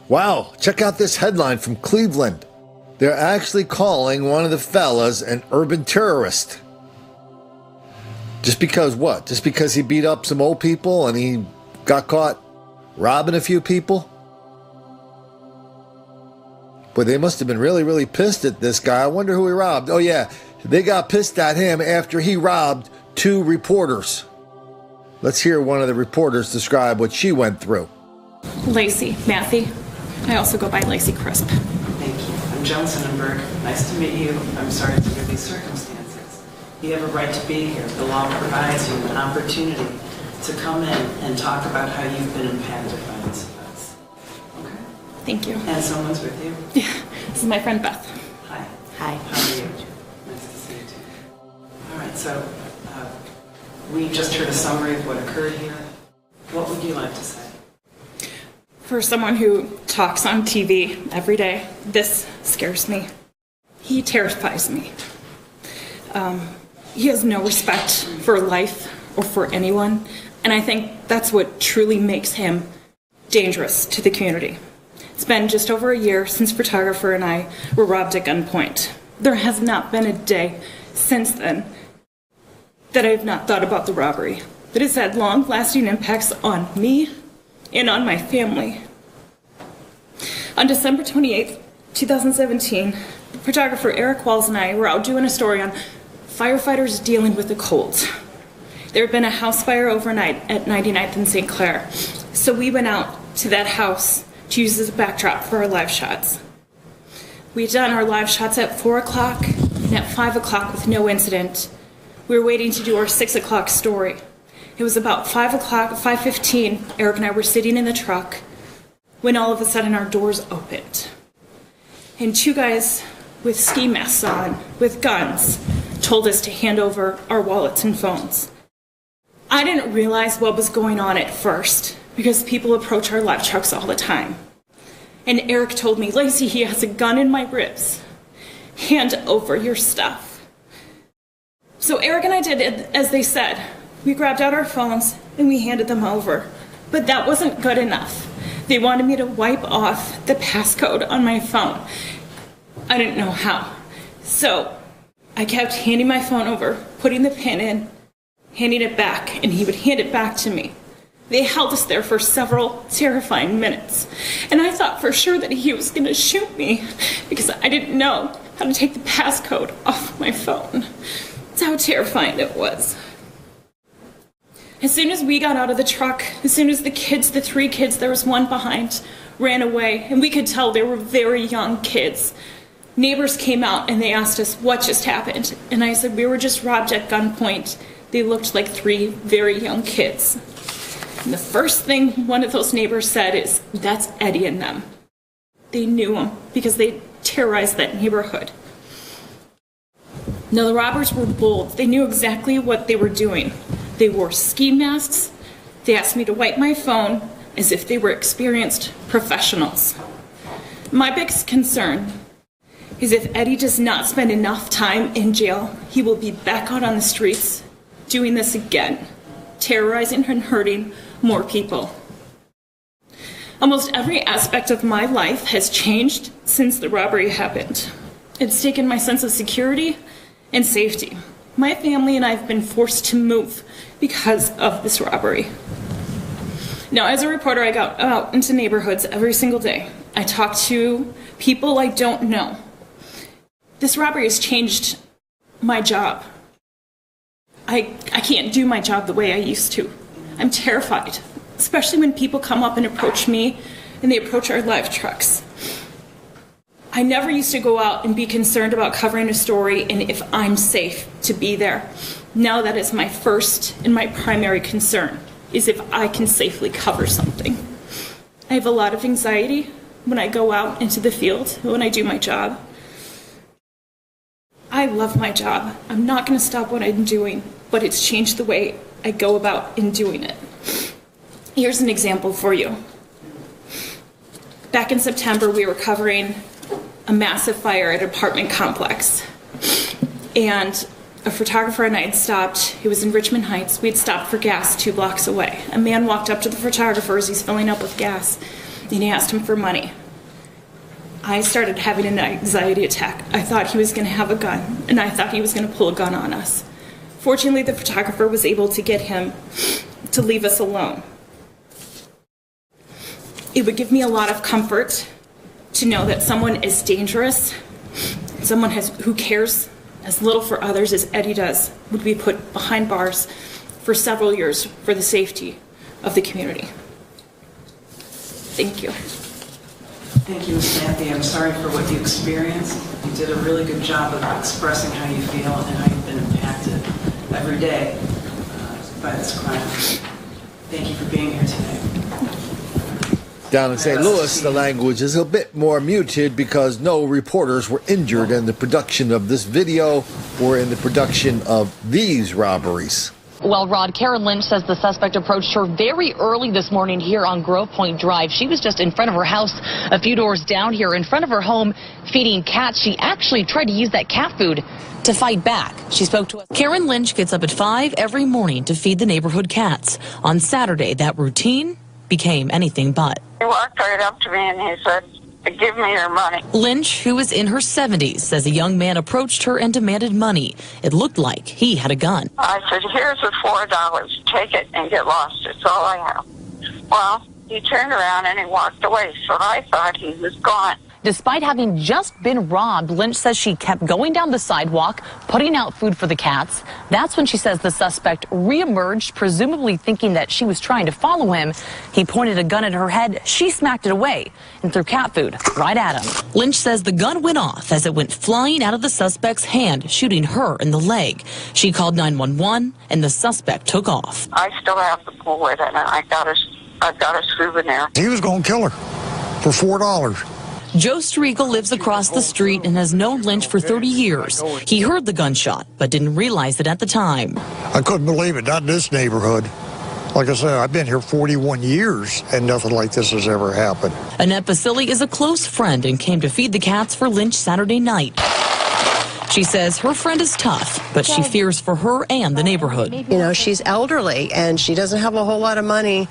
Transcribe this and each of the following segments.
Wow, check out this headline from Cleveland. They're actually calling one of the fellas an urban terrorist. Just because what? Just because he beat up some old people and he got caught robbing a few people? But they must have been really, really pissed at this guy. I wonder who he robbed. Oh yeah, they got pissed at him after he robbed 2 reporters. Let's hear one of the reporters describe what she went through. Lacey, Matthew. I also go by Lacey Crisp. Thank you. I'm Joan Sonnenberg. Nice to meet you. I'm sorry to hear these circumstances. You have a right to be here. The law provides you an opportunity to come in and talk about how you've been impacted by this offense. Okay? Thank you. And someone's with you? Yeah, this is my friend Beth. Hi. Hi. How are you? Nice to see you too. All right, so we just heard a summary of what occurred here. What would you like to say? For someone who talks on TV every day, this scares me. He terrifies me. He has no respect for life or for anyone, and I think that's what truly makes him dangerous to the community. It's been just over a year since photographer and I were robbed at gunpoint. There has not been a day since then that I have not thought about the robbery. It has had long-lasting impacts on me and on my family. On December 28th, 2017, photographer Eric Walls and I were out doing a story on firefighters dealing with the cold. There had been a house fire overnight at 99th and St. Clair, so we went out to that house to use as a backdrop for our live shots. We had done our live shots at 4 o'clock and at 5 o'clock with no incident. We were waiting to do our 6 o'clock story. It was about 5 o'clock, 5:15, Eric and I were sitting in the truck when all of a sudden our doors opened. And 2 guys with ski masks on, with guns, told us to hand over our wallets and phones. I didn't realize what was going on at first because people approach our live trucks all the time. And Eric told me, "Lacey, he has a gun in my ribs. Hand over your stuff." So Eric and I did as they said. We grabbed out our phones and we handed them over. But that wasn't good enough. They wanted me to wipe off the passcode on my phone. I didn't know how. So I kept handing my phone over, putting the pin in, handing it back, and he would hand it back to me. They held us there for several terrifying minutes. And I thought for sure that he was going to shoot me because I didn't know how to take the passcode off my phone. That's how terrifying it was. As soon as we got out of the truck, as soon as the 3 kids, there was one behind, ran away, and we could tell they were very young kids. Neighbors came out and they asked us what just happened. And I said, we were just robbed at gunpoint. They looked like 3 very young kids. And the first thing one of those neighbors said is, "That's Eddie and them." They knew him because they terrorized that neighborhood. Now, the robbers were bold. They knew exactly what they were doing. They wore ski masks. They asked me to wipe my phone as if they were experienced professionals. My biggest concern is if Eddie does not spend enough time in jail, he will be back out on the streets doing this again, terrorizing and hurting more people. Almost every aspect of my life has changed since the robbery happened. It's taken my sense of security and safety. My family and I have been forced to move because of this robbery. Now, as a reporter, I go out into neighborhoods every single day. I talk to people I don't know. This robbery has changed my job. I can't do my job the way I used to. I'm terrified, especially when people come up and approach me and they approach our live trucks. I never used to go out and be concerned about covering a story and if I'm safe to be there. Now that is my first and my primary concern, is if I can safely cover something. I have a lot of anxiety when I go out into the field, when I do my job. I love my job. I'm not going to stop what I'm doing, but it's changed the way I go about in doing it. Here's an example for you. Back in September, we were covering a massive fire at an apartment complex. And a photographer and I had stopped. It was in Richmond Heights. We had stopped for gas 2 blocks away. A man walked up to the photographer as he's filling up with gas. and he asked him for money. I started having an anxiety attack. I thought he was going to have a gun, and I thought he was going to pull a gun on us. Fortunately, the photographer was able to get him to leave us alone. It would give me a lot of comfort to know that someone as dangerous, someone who cares as little for others as Eddie does, would be put behind bars for several years for the safety of the community. Thank you. Thank you, Ms. Matthew. I'm sorry for what you experienced. You did a really good job of expressing how you feel and how you've been impacted every day by this crime. Thank you for being here today. Down in St. Louis, the language is a bit more muted because no reporters were injured in the production of this video or in the production of these robberies. Well, Rod, Karen Lynch says the suspect approached her very early this morning here on Grove Point Drive. She was just in front of her house a few doors down here in front of her home feeding cats. She actually tried to use that cat food to fight back. She spoke to us. Karen Lynch gets up at 5 every morning to feed the neighborhood cats. On Saturday, that routine became anything but. He walked right up to me and he said, "Give me your money." Lynch, who is in her 70s, says a young man approached her and demanded money. It looked like he had a gun. I said, "Here's the $4. Take it and get lost. It's all I have." Well, he turned around and he walked away, so I thought he was gone. Despite having just been robbed, Lynch says she kept going down the sidewalk, putting out food for the cats. That's when she says the suspect reemerged, presumably thinking that she was trying to follow him. He pointed a gun at her head. She smacked it away and threw cat food right at him. Lynch says the gun went off as it went flying out of the suspect's hand, shooting her in the leg. She called 911 and the suspect took off. I still have the bullet and I've got a souvenir. He was going to kill her for $4. Joe Striegel lives across the street and has known Lynch for 30 years. He heard the gunshot, but didn't realize it at the time. I couldn't believe it, not in this neighborhood. Like I said, I've been here 41 years, and nothing like this has ever happened. Annette Basili is a close friend and came to feed the cats for Lynch Saturday night. She says her friend is tough, but she fears for her and the neighborhood. You know, she's elderly, and she doesn't have a whole lot of money,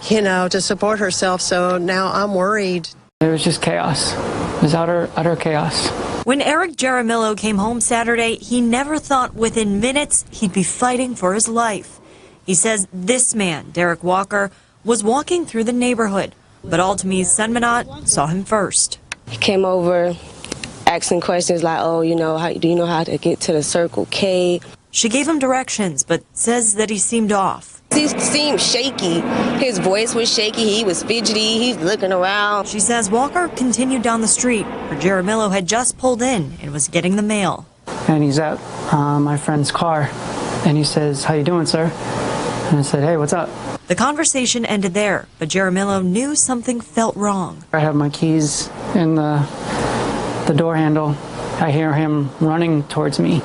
you know, to support herself, so now I'm worried. It was just chaos. It was utter chaos. When Eric Jaramillo came home Saturday, he never thought within minutes he'd be fighting for his life. He says this man, Derek Walker, was walking through the neighborhood, but Altamese Sunmanot saw him first. He came over asking questions like, "Oh, you know, do you know how to get to the Circle K?" She gave him directions, but says that he seemed off. He seemed shaky. His voice was shaky. He was fidgety. He's looking around. She says Walker continued down the street where Jaramillo had just pulled in and was getting the mail. And he's at my friend's car, and he says, "How you doing, sir?" And I said, "Hey, what's up?" The conversation ended there, but Jaramillo knew something felt wrong. I have my keys in the door handle. I hear him running towards me.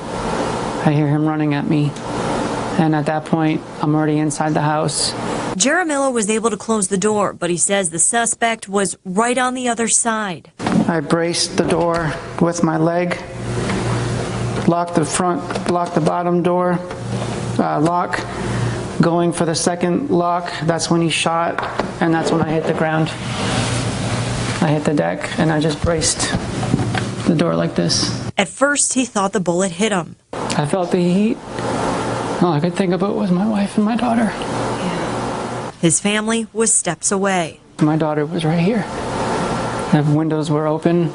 I hear him running at me. And at that point, I'm already inside the house. Jaramillo was able to close the door, but he says the suspect was right on the other side. I braced the door with my leg, locked the front, locked the bottom door, lock. Going for the second lock, that's when he shot, and that's when I hit the ground. I hit the deck, and I just braced the door like this. At first, he thought the bullet hit him. I felt the heat. All I could think about was my wife and my daughter. His family was steps away. My daughter was right here. The windows were open,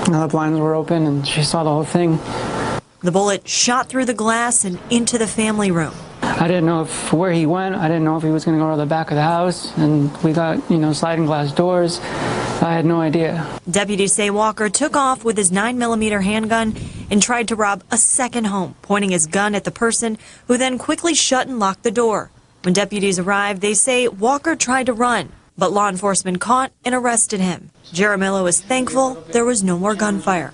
the blinds were open, and she saw the whole thing. The bullet shot through the glass and into the family room. I didn't know where he went. I didn't know if he was going to go to the back of the house, and we got, sliding glass doors. I had no idea. Deputies say Walker took off with his 9mm handgun and tried to rob a second home, pointing his gun at the person, who then quickly shut and locked the door. When deputies arrived, they say Walker tried to run, but law enforcement caught and arrested him. Jaramillo is thankful there was no more gunfire.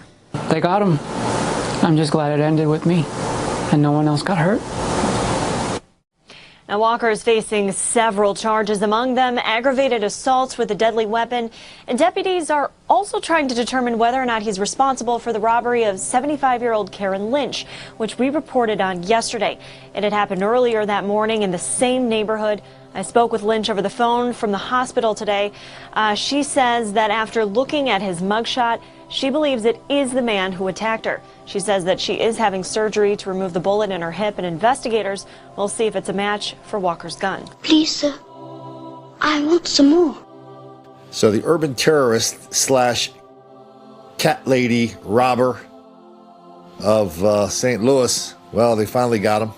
They got him. I'm just glad it ended with me and no one else got hurt. Now, Walker is facing several charges, among them aggravated assaults with a deadly weapon, and deputies are also trying to determine whether or not he's responsible for the robbery of 75-year-old Karen Lynch, which we reported on yesterday. It had happened earlier that morning in the same neighborhood. I spoke with Lynch over the phone from the hospital today. She says that after looking at his mugshot, she believes it is the man who attacked her. She says that she is having surgery to remove the bullet in her hip, and investigators will see if it's a match for Walker's gun. Please, sir, I want some more. So the urban terrorist slash cat lady robber of St. Louis, well, they finally got him.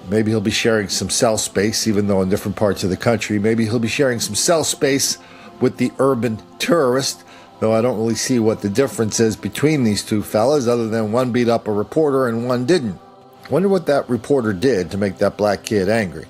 Maybe he'll be sharing some cell space, even though in different parts of the country. Maybe he'll be sharing some cell space with the urban terrorist, though I don't really see what the difference is between these two fellas, other than one beat up a reporter and one didn't. Wonder what that reporter did to make that black kid angry.